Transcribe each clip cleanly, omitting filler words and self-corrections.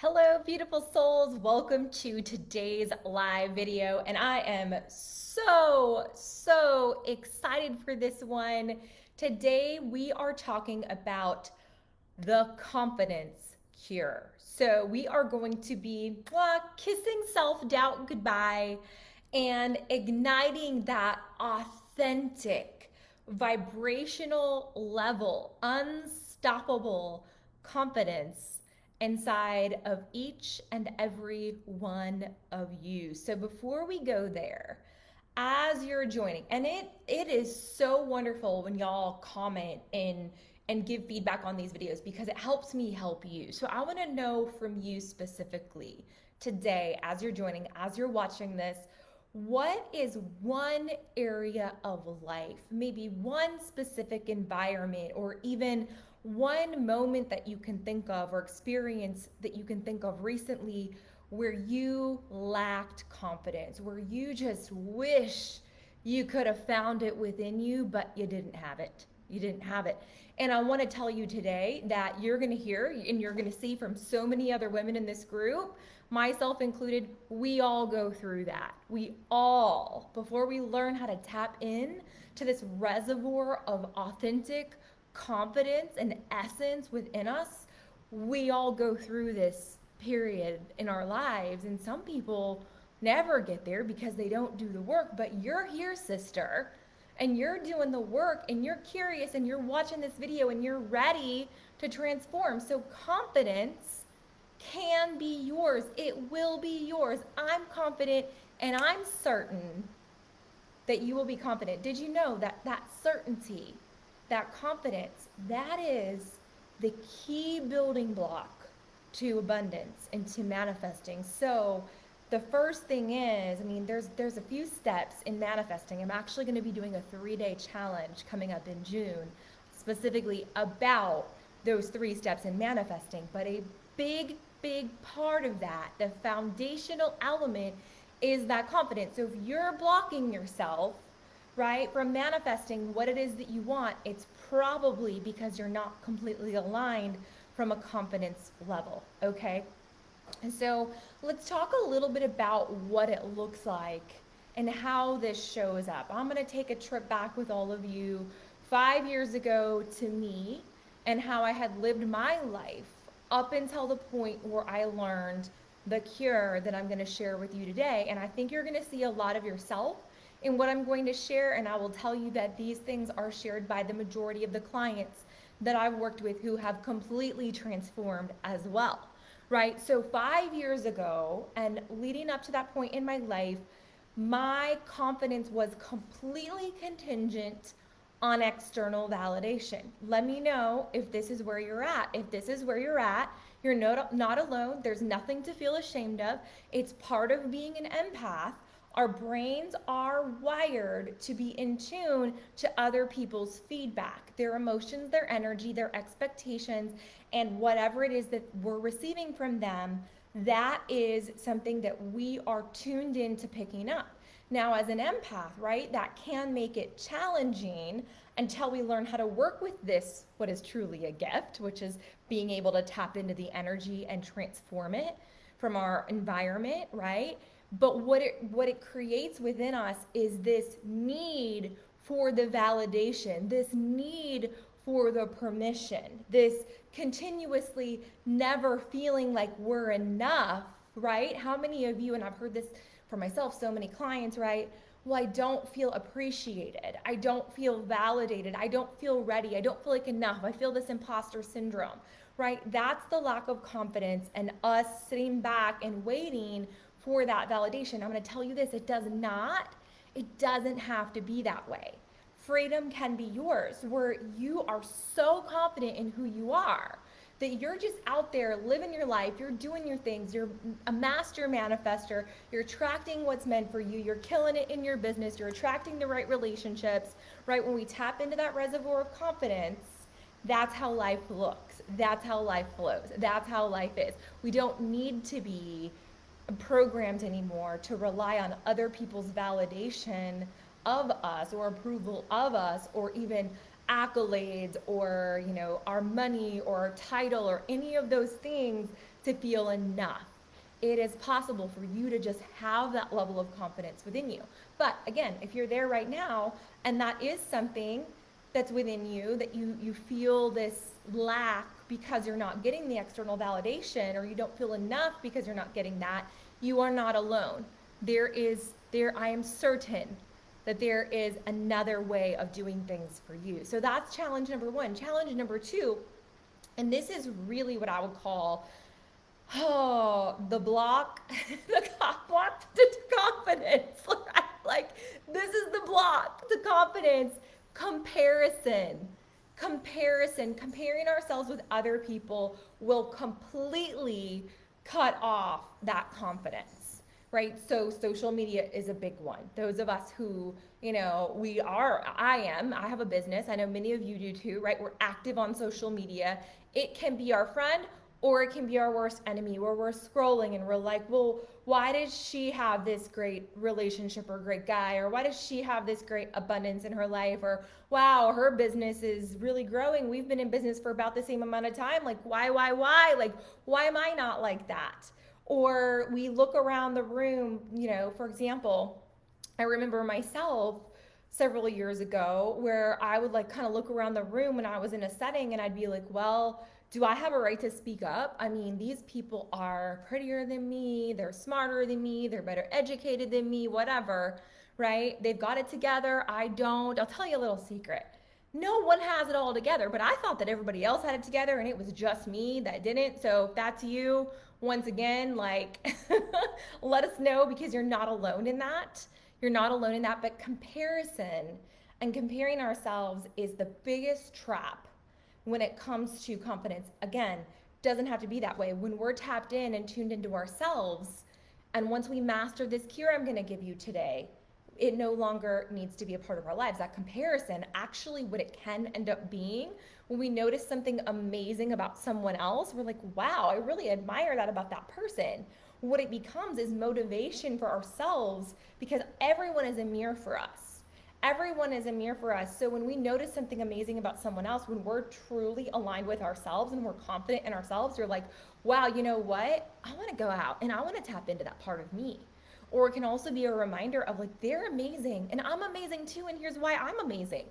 Hello, beautiful souls. Welcome to today's live video. And I am so excited for this one. Today, we are talking about the confidence cure. So, we are going to be kissing self doubt goodbye and igniting that authentic, vibrational level, unstoppable confidence inside of each and every one of you. So before we go there, as you're joining, and it is so wonderful when y'all comment and give feedback on these videos because it helps me help you. So I want to know from you specifically today, as you're joining, as you're watching this, what is one area of life, maybe one specific environment, or even one moment that you can think of or experience that you can think of recently where you lacked confidence, where you just wish you could have found it within you, but you didn't have it. You didn't have it. And I want to tell you today that you're going to hear and you're going to see from so many other women in this group, myself included, we all go through that. We all, before we learn how to tap in to this reservoir of authentic confidence and essence within us, we all go through this period in our lives. And some people never get there because they don't do the work. But you're here, sister, and you're doing the work, and you're curious, and you're watching this video, and you're ready to transform. So confidence can be yours. It will be yours. I'm confident and I'm certain that you will be confident. Did you know that that certainty, that confidence, that is the key building block to abundance and to manifesting? So the first thing is, there's a few steps in manifesting. I'm actually going to be doing a 3-day challenge coming up in June, specifically about those 3 steps in manifesting. But a big part of that, the foundational element, is that confidence. So if you're blocking yourself, right, from manifesting what it is that you want, it's probably because you're not completely aligned from a confidence level, okay? And so let's talk a little bit about what it looks like and how this shows up. I'm going to take a trip back with all of you 5 years ago to me and how I had lived my life up until the point where I learned the cure that I'm going to share with you today. And I think you're going to see a lot of yourself in what I'm going to share. And I will tell you that these things are shared by the majority of the clients that I've worked with who have completely transformed as well, right? So 5 years ago and leading up to that point in my life, my confidence was completely contingent on external validation. Let me know if this is where you're at. If this is where you're at, you're not alone. There's nothing to feel ashamed of. It's part of being an empath. Our brains are wired to be in tune to other people's feedback, their emotions, their energy, their expectations, and whatever it is that we're receiving from them. That is something that we are tuned into picking up. Now, as an empath, right, that can make it challenging until we learn how to work with this, what is truly a gift, which is being able to tap into the energy and transform it from our environment, right? But what it creates within us is this need for the validation, this need for the permission, this continuously never feeling like we're enough, right? How many of you, and I've heard this for myself, so many clients, right? Well, I don't feel appreciated. I don't feel validated. I don't feel ready. I don't feel like enough. I feel this imposter syndrome, right? That's the lack of confidence and us sitting back and waiting for that validation. I'm going to tell you this, it doesn't have to be that way. Freedom can be yours, where you are so confident in who you are that you're just out there living your life, you're doing your things, you're a master manifester, you're attracting what's meant for you, you're killing it in your business, you're attracting the right relationships, right? When we tap into that reservoir of confidence, that's how life looks. That's how life flows. That's how life is. We don't need to be programmed anymore to rely on other people's validation of us or approval of us or even accolades or our money or our title or any of those things to feel enough. It is possible for you to just have that level of confidence within you. But again, if you're there right now and that is something that's within you, that you feel this lack because you're not getting the external validation, or you don't feel enough because you're not getting that, you are not alone. I am certain that there is another way of doing things for you. So that's challenge number one. Challenge number two, and this is really what I would call the block, the block to confidence. Like, this is the block to confidence. Comparing ourselves with other people will completely cut off that confidence, right? So social media is a big one. Those of us who, I have a business. I know many of you do too, right? We're active on social media. It can be our friend, or it can be our worst enemy, where we're scrolling and we're like, well, why does she have this great relationship or great guy? Or why does she have this great abundance in her life? Or wow, her business is really growing. We've been in business for about the same amount of time. Like, why? Like, why am I not like that? Or we look around the room, for example, I remember myself several years ago where I would like kind of look around the room when I was in a setting and I'd be like, well, do I have a right to speak up? I mean, these people are prettier than me, they're smarter than me, they're better educated than me, whatever, right? They've got it together. I don't. I'll tell you a little secret. No one has it all together, but I thought that everybody else had it together and it was just me that didn't. So if that's you, once again, like, let us know, because you're not alone in that. You're not alone in that. But comparison and comparing ourselves is the biggest trap when it comes to confidence. Again, doesn't have to be that way. When we're tapped in and tuned into ourselves, and once we master this cure I'm going to give you today, it no longer needs to be a part of our lives. That comparison, actually what it can end up being, when we notice something amazing about someone else, we're like, wow, I really admire that about that person. What it becomes is motivation for ourselves, because everyone is a mirror for us. Everyone is a mirror for us. So when we notice something amazing about someone else, when we're truly aligned with ourselves and we're confident in ourselves, you're like, wow, you know what? I want to go out and I want to tap into that part of me. Or it can also be a reminder of like, they're amazing and I'm amazing too, and here's why I'm amazing.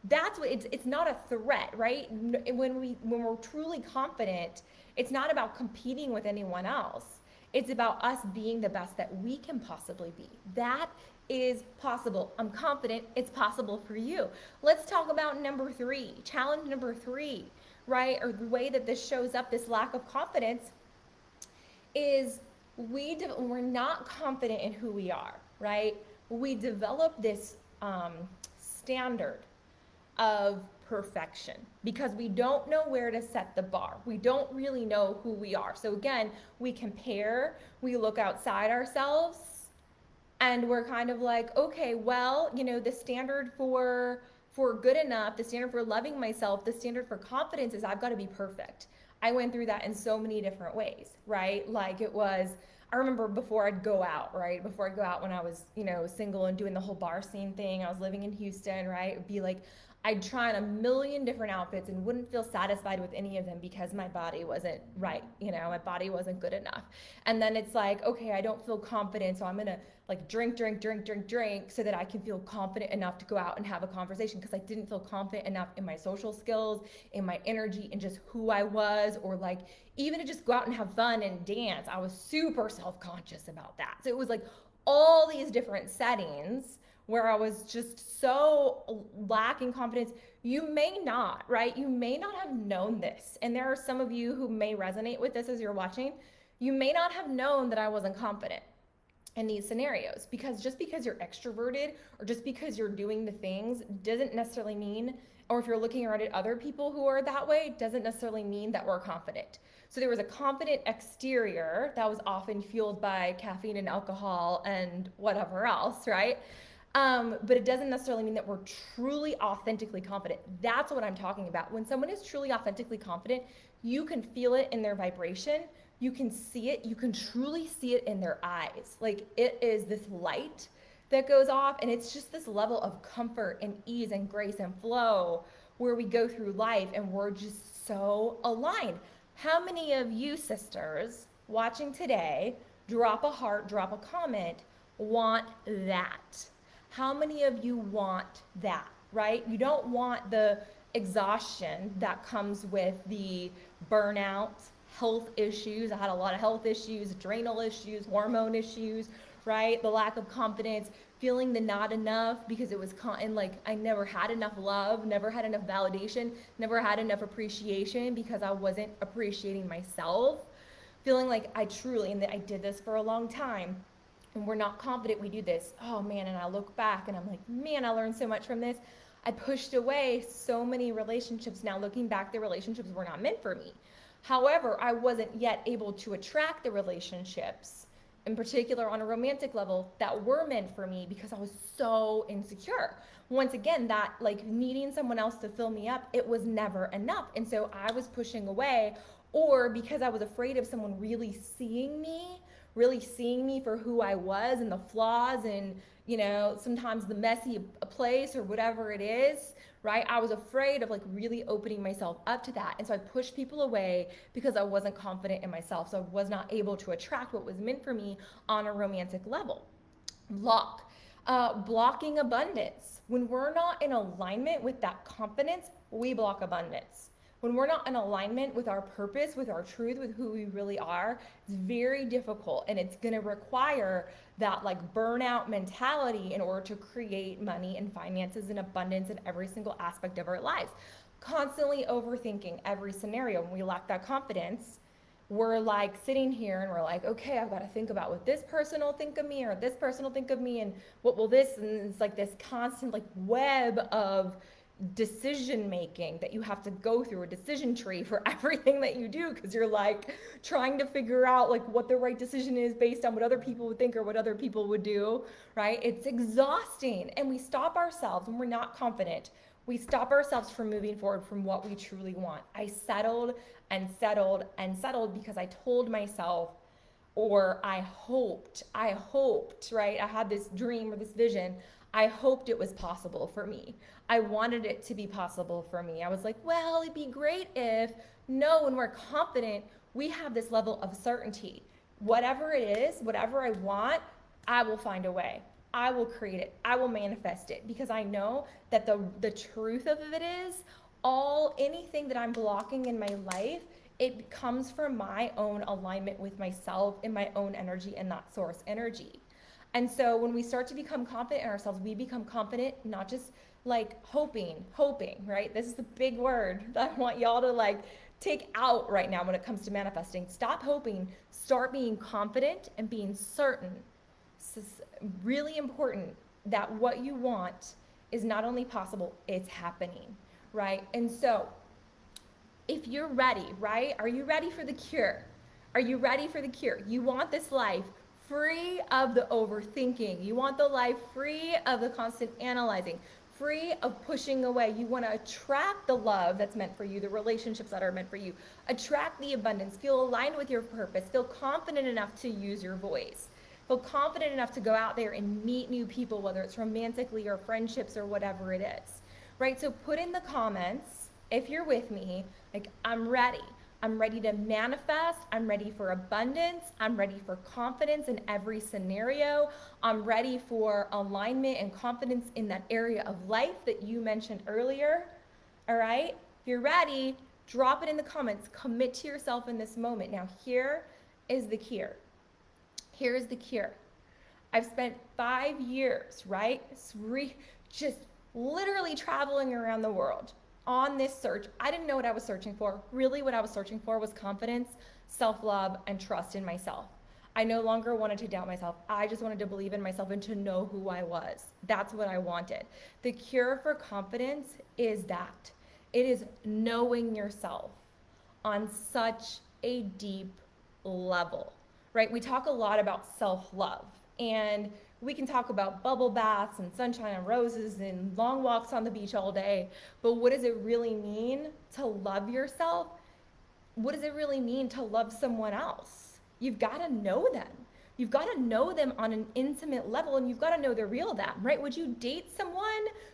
That's what it's not a threat, right? When we're truly confident, it's not about competing with anyone else. It's about us being the best that we can possibly be. That is possible. I'm confident it's possible for you. Let's talk about number three, challenge number three, right? Or the way that this shows up, this lack of confidence, is we're not confident in who we are, right? We develop this standard of perfection because we don't know where to set the bar. We don't really know who we are. So again, we compare, we look outside ourselves, and we're kind of like, okay, well, the standard for good enough, the standard for loving myself, the standard for confidence is I've got to be perfect. I went through that in so many different ways, right? Like I remember before I'd go out, right? Before I'd go out when I was, single and doing the whole bar scene thing, I was living in Houston, right? It'd be like, I'd try on a million different outfits and wouldn't feel satisfied with any of them because my body wasn't right, my body wasn't good enough. And then it's like, okay, I don't feel confident, so I'm gonna like drink so that I can feel confident enough to go out and have a conversation, because I didn't feel confident enough in my social skills, in my energy, and just who I was, or like even to just go out and have fun and dance. I was super self-conscious about that. So it was like all these different settings where I was just so lacking confidence. You may not, right? You may not have known this. And there are some of you who may resonate with this as you're watching. You may not have known that I wasn't confident in these scenarios, because just because you're extroverted or just because you're doing the things doesn't necessarily mean, or if you're looking around at other people who are that way, doesn't necessarily mean that we're confident. So there was a confident exterior that was often fueled by caffeine and alcohol and whatever else, right? But it doesn't necessarily mean that we're truly authentically confident. That's what I'm talking about. When someone is truly authentically confident, you can feel it in their vibration. You can see it. You can truly see it in their eyes. Like, it is this light that goes off, and it's just this level of comfort and ease and grace and flow where we go through life and we're just so aligned. How many of you sisters watching today, drop a heart, drop a comment, want that? How many of you want that, right? You don't want the exhaustion that comes with the burnout, health issues. I had a lot of health issues, adrenal issues, hormone issues, right? The lack of confidence, feeling the not enough because it was and like I never had enough love, never had enough validation, never had enough appreciation because I wasn't appreciating myself. Feeling like I truly, and I did this for a long time, and we're not confident we do this. Oh man, and I look back and I'm like, man, I learned so much from this. I pushed away so many relationships. Now looking back, the relationships were not meant for me. However, I wasn't yet able to attract the relationships, in particular on a romantic level, that were meant for me because I was so insecure. Once again, that like needing someone else to fill me up, it was never enough. And so I was pushing away, or because I was afraid of someone really seeing me for who I was and the flaws and, you know, sometimes the messy place or whatever it is, right? I was afraid of like really opening myself up to that. And so I pushed people away because I wasn't confident in myself. So I was not able to attract what was meant for me on a romantic level. Blocking abundance. When we're not in alignment with that confidence, we block abundance. When we're not in alignment with our purpose, with our truth, with who we really are, it's very difficult, and it's going to require that like burnout mentality in order to create money and finances and abundance in every single aspect of our lives. Constantly overthinking every scenario. When we lack that confidence, we're like sitting here and we're like, okay, I've got to think about what this person will think of me or this person will think of me, and what will this, and it's like this constant like web of decision making that you have to go through, a decision tree for everything that you do, because you're like trying to figure out like what the right decision is based on what other people would think or what other people would do, right? It's exhausting, and we stop ourselves when we're not confident. We stop ourselves from moving forward from what we truly want. I settled and settled and settled because I told myself, or I hoped, right? I had this dream or this vision. I hoped it was possible for me. I wanted it to be possible for me. I was like, well, it'd be great if, no, when we're confident, we have this level of certainty. Whatever it is, whatever I want, I will find a way. I will create it. I will manifest it, because I know that the truth of it is anything that I'm blocking in my life, it comes from my own alignment with myself and my own energy and that source energy. And so when we start to become confident in ourselves, we become confident, not just like hoping, right? This is the big word that I want y'all to like take out right now when it comes to manifesting. Stop hoping, start being confident and being certain. This is really important, that what you want is not only possible, it's happening, right? And so if you're ready, right? Are you ready for the cure? Are you ready for the cure? You want this life free of the overthinking. You want the life free of the constant analyzing, free of pushing away. You want to attract the love that's meant for you, the relationships that are meant for you, attract the abundance, feel aligned with your purpose, feel confident enough to use your voice, feel confident enough to go out there and meet new people, whether it's romantically or friendships or whatever it is, right? So put in the comments, if you're with me, like, I'm ready. I'm ready to manifest. I'm ready for abundance. I'm ready for confidence in every scenario. I'm ready for alignment and confidence in that area of life that you mentioned earlier. All right? If you're ready, drop it in the comments. Commit to yourself in this moment. Now, here is the cure. Here's the cure. I've spent 5 years, right? Just literally traveling around the world on this search. I didn't know what I was searching for. Really, what I was searching for was confidence, self-love, and trust in myself. I no longer wanted to doubt myself. I just wanted to believe in myself and to know who I was. That's what I wanted. The cure for confidence is that. It is knowing yourself on such a deep level, right? We talk a lot about self-love, and we can talk about bubble baths and sunshine and roses and long walks on the beach all day, but what does it really mean to love yourself? What does it really mean to love someone else? You've got to know them. You've got to know them on an intimate level, and you've got to know the real them, right? Would you date someone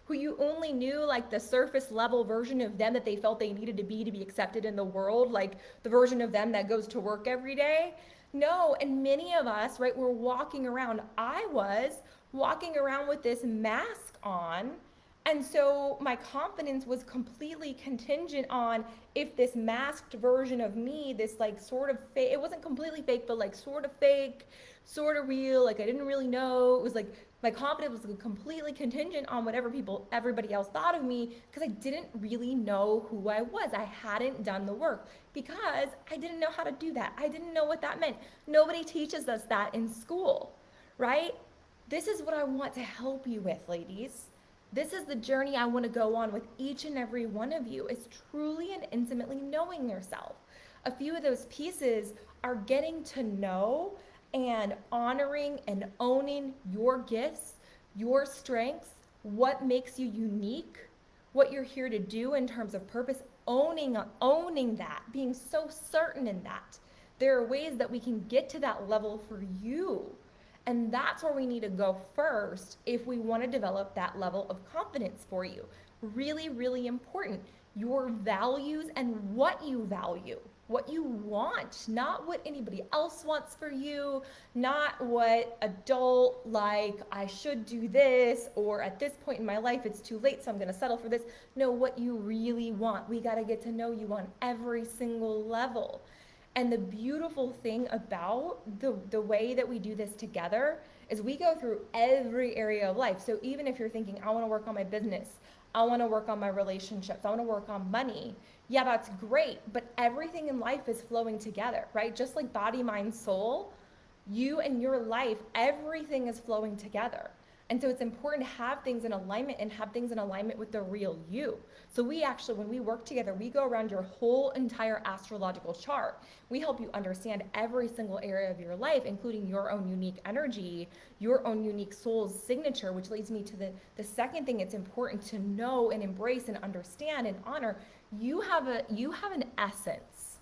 who you only knew like the surface level version of them that they felt they needed to be accepted in the world, like the version of them that goes to work every day? No. And many of us, right, we're walking around. I was walking around with this mask on. And so my confidence was completely contingent on if this masked version of me, this like sort of fake, it wasn't completely fake, but like sort of fake, sort of real, like I didn't really know. It was like my confidence was completely contingent on whatever everybody else thought of me, because I didn't really know who I was. I hadn't done the work because I didn't know how to do that. I didn't know what that meant. Nobody teaches us that in school, right? This is what I want to help you with, ladies. This is the journey I want to go on with each and every one of you, is truly and intimately knowing yourself. A few of those pieces are getting to know and honoring and owning your gifts, your strengths, what makes you unique, what you're here to do in terms of purpose, owning that, being so certain in that. There are ways that we can get to that level for you. And that's where we need to go first if we want to develop that level of confidence for you. Really, really important. Your values and what you value, what you want, not what anybody else wants for you, not what adult, like, I should do this, or at this point in my life, it's too late, so I'm going to settle for this. No, what you really want. We got to get to know you on every single level. And the beautiful thing about the way that we do this together is we go through every area of life. So even if you're thinking, I want to work on my business, I want to work on my relationships, I want to work on money, yeah, that's great. But everything in life is flowing together, right? Just like body, mind, soul, you and your life, everything is flowing together. And so it's important to have things in alignment and have things in alignment with the real you. So we actually, when we work together, we go around your whole entire astrological chart. We help you understand every single area of your life, including your own unique energy, your own unique soul's signature, which leads me to the second thing it's important to know and embrace and understand and honor. You have an essence,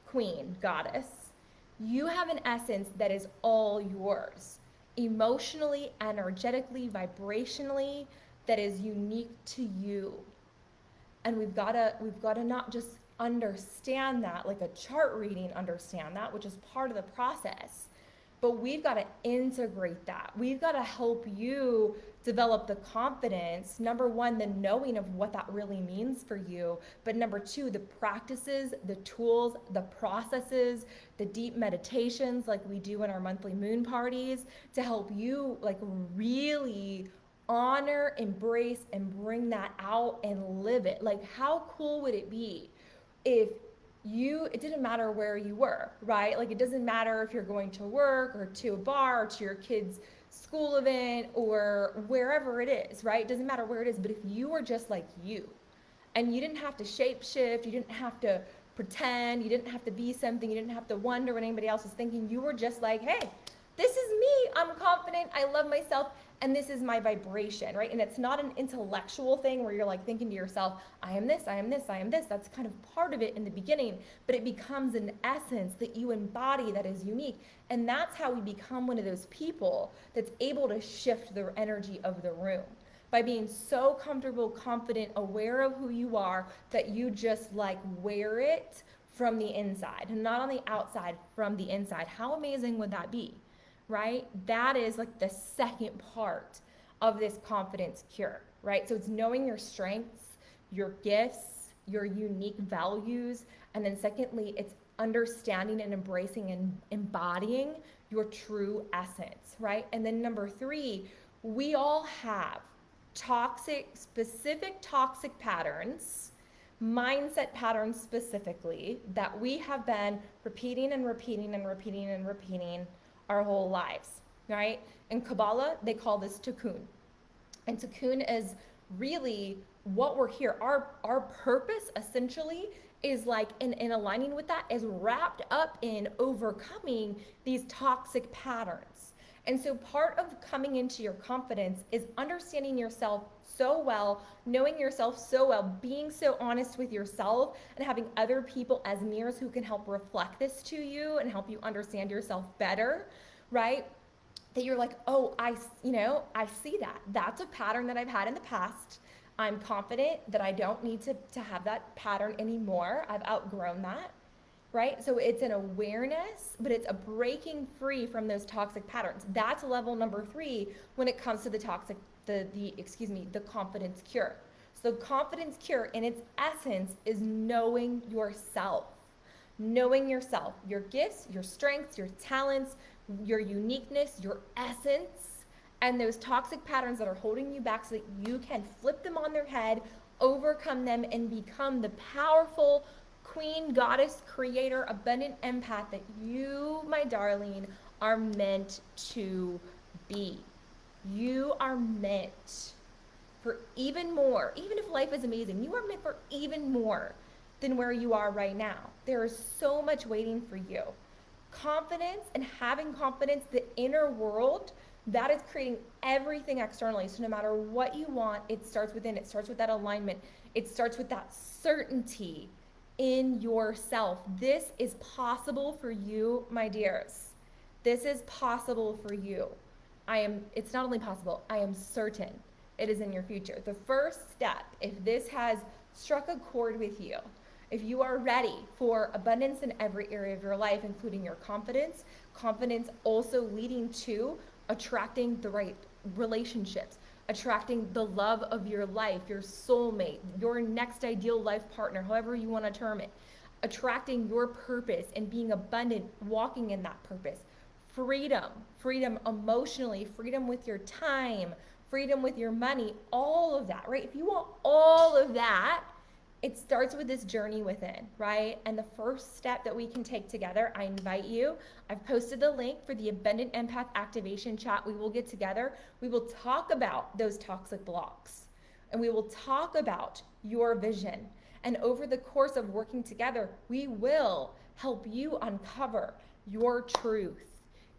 queen, goddess. You have an essence that is all yours, emotionally, energetically, vibrationally, that is unique to you. And we've got to not just understand that, like a chart reading understand that, which is part of the process, but we've got to integrate that. We've got to help you develop the confidence, number one, the knowing of what that really means for you, but number two, the practices, the tools, the processes, the deep meditations like we do in our monthly moon parties to help you like really honor, embrace, and bring that out and live it. Like, how cool would it be if it didn't matter where you were, right? Like, it doesn't matter if you're going to work or to a bar or to your kid's school event or wherever it is, right? It doesn't matter where it is, but if you were just like you and you didn't have to shape shift, you didn't have to pretend, you didn't have to be something, you didn't have to wonder what anybody else is thinking, you were just like, hey, this is me, I'm confident, I love myself, and this is my vibration, right? And it's not an intellectual thing where you're like thinking to yourself, I am this, I am this, I am this. That's kind of part of it in the beginning, but it becomes an essence that you embody that is unique. And that's how we become one of those people that's able to shift the energy of the room. By being so comfortable, confident, aware of who you are, that you just like wear it from the inside, and not on the outside, from the inside. How amazing would that be? Right? That is like the second part of this confidence cure, right? So it's knowing your strengths, your gifts, your unique values, and then secondly, it's understanding and embracing and embodying your true essence, right? And then number three, we all have specific toxic patterns, mindset patterns specifically, that we have been repeating and repeating and repeating and repeating our whole lives, right? In Kabbalah, they call this tikkun. And tikkun is really what we're here. Our purpose essentially is like in aligning with that is wrapped up in overcoming these toxic patterns. And so part of coming into your confidence is understanding yourself so well, knowing yourself so well, being so honest with yourself, and having other people as mirrors who can help reflect this to you and help you understand yourself better. right? That you're like, oh, I see that. That's a pattern that I've had in the past. I'm confident that I don't need to have that pattern anymore. I've outgrown that, right? So it's an awareness, but it's a breaking free from those toxic patterns. That's level number 3 when it comes to the confidence cure. So confidence cure in its essence is knowing yourself, your gifts, your strengths, your talents, your uniqueness, your essence, and those toxic patterns that are holding you back so that you can flip them on their head, overcome them, and become the powerful queen, goddess, creator, abundant empath that you, my darling, are meant to be. You are meant for even more. Even if life is amazing, you are meant for even more than where you are right now. There is so much waiting for you. Confidence and having confidence, the inner world, that is creating everything externally. So no matter what you want, it starts within. It starts with that alignment. It starts with that certainty in yourself. This is possible for you, my dears. This is possible for you. It's not only possible, I am certain it is in your future. The first step, if this has struck a chord with you, if you are ready for abundance in every area of your life, including your confidence also leading to attracting the right relationships, attracting the love of your life, your soulmate, your next ideal life partner, however you want to term it, attracting your purpose and being abundant, walking in that purpose, freedom emotionally, freedom with your time, freedom with your money, all of that, right? If you want all of that, it starts with this journey within, right? And the first step that we can take together, I invite you, I've posted the link for the Abundant Empath Activation Chat. We will get together. We will talk about those toxic blocks and we will talk about your vision. And over the course of working together, we will help you uncover your truth,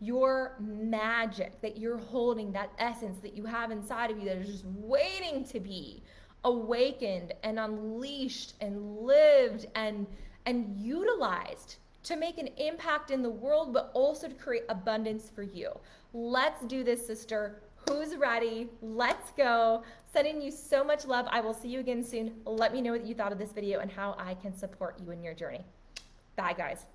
your magic that you're holding, that essence that you have inside of you that is just waiting to be awakened and unleashed and lived and utilized to make an impact in the world, but also to create abundance for you. Let's do this, sister. Who's ready? Let's go. Sending you so much love. I will see you again soon. Let me know what you thought of this video and how I can support you in your journey. Bye, guys.